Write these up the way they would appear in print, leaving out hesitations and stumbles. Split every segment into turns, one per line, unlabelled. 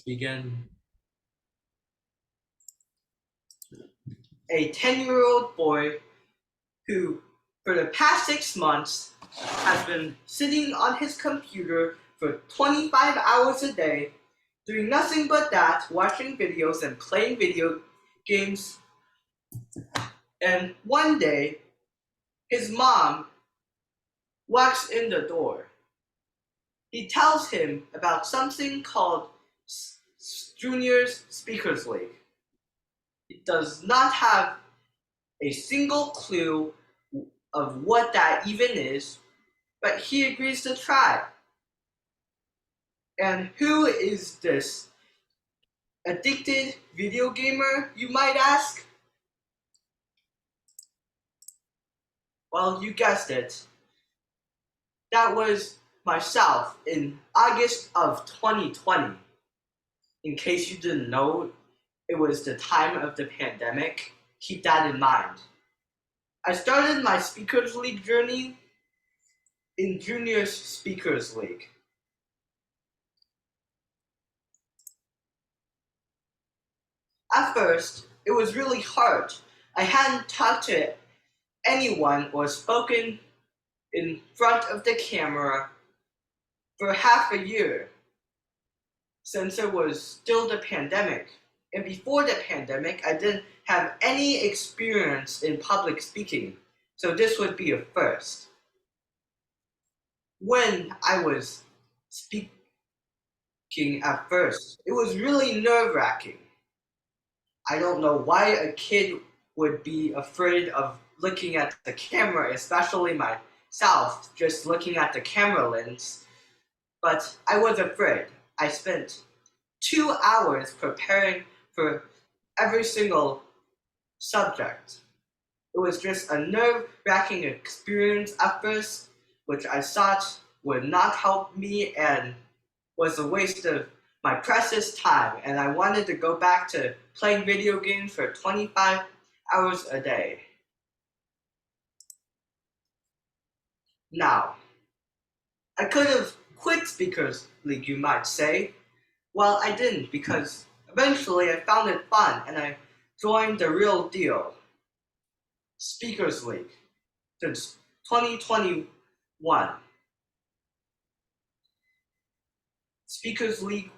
Begin.
A 10-year-old boy who, for the past 6 months, has been sitting on his computer for 25 hours a day, doing nothing but that, watching videos and playing video games. And one day, his mom walks in the door. He tells him about something called Junior's Speakers League. He does not have a single clue of what that even is, but he agrees to try. And who is this addicted video gamer, you might ask? Well, you guessed it. That was myself in August of 2020. In case you didn't know, it was the time of the pandemic. Keep that in mind. I started my Speakers League journey in Junior's Speakers League. At first, it was really hard. I hadn't talked to anyone or spoken in front of the camera for half a year, since it was still the pandemic. And before the pandemic, I didn't have any experience in public speaking, so this would be a first. When I was speaking at first, it was really nerve-wracking. I don't know why a kid would be afraid of looking at the camera, especially myself, just looking at the camera lens. But I was afraid. I spent 2 hours preparing for every single subject. It was just a nerve-wracking experience at first, which I thought would not help me and was a waste of my precious time, and I wanted to go back to playing video games for 25 hours a day. Now, I could have quit Speakers League, you might say. Well, I didn't, because eventually I found it fun and I joined the real deal, Speakers League, since 2021. Speakers League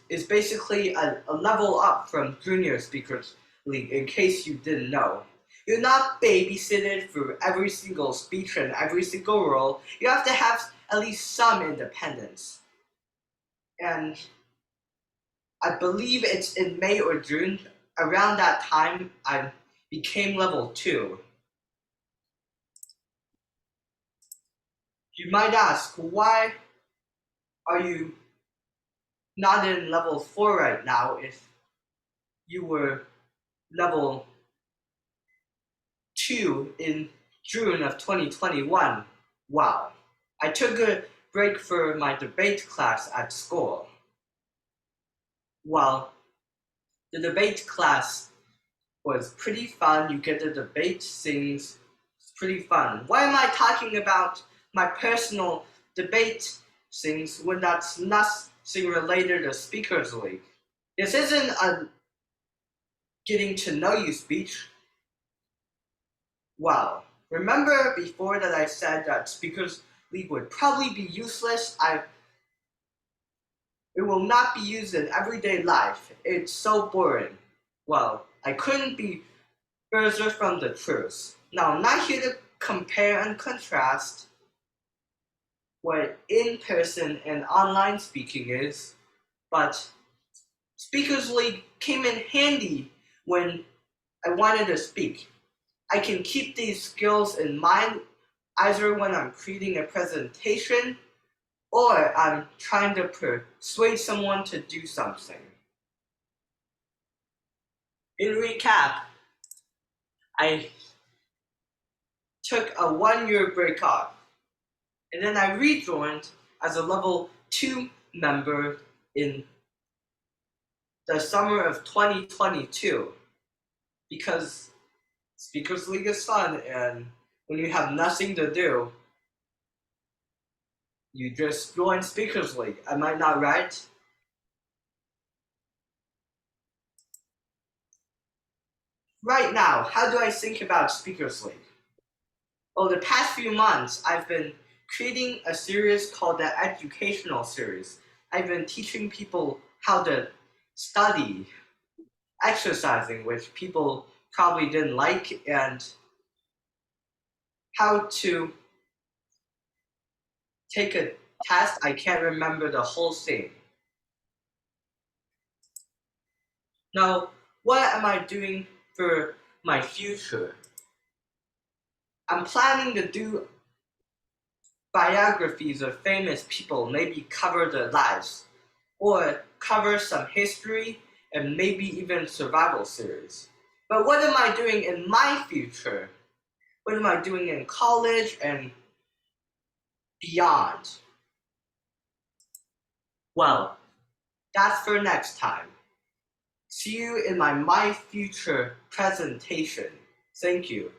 is basically a level up from Junior Speakers League, in case you didn't know. You're not babysitted for every single speech and every single role. You have to have at least some independence. And I believe it's in May or June, around that time, I became level 2. You might ask, why are you not in level 4 right now if you were level 2 in June of 2021? Wow. I took a break for my debate class at school. Well, the debate class was pretty fun. You get to debate things. It's pretty fun. Why am I talking about my personal debate things when that's nothing related to Speakers League? This isn't a getting to know you speech. Well, remember before that I said that Speakers League would probably be useless? It will not be used in everyday life. It's so boring. Well, I couldn't be further from the truth. Now, I'm not here to compare and contrast what in-person and online speaking is, but Speakers League came in handy when I wanted to speak. I can keep these skills in mind either when I'm creating a presentation or I'm trying to persuade someone to do something. In recap, I took a 1-year break off, and then I rejoined as a level 2 member in the summer of 2022 because Speakers League is fun, and when you have nothing to do, you just join Speakers League. Am I not right? Right now, how do I think about Speaker Slate? Well, the past few months, I've been creating a series called the Educational Series. I've been teaching people how to study, exercising, which people probably didn't like, and how to take a test. I can't remember the whole thing. Now, what am I doing for my future? I'm planning to do biographies of famous people, maybe cover their lives, or cover some history and maybe even survival series. But what am I doing in my future? What am I doing in college and beyond? Well, that's for next time. See you in my future presentation. Thank you.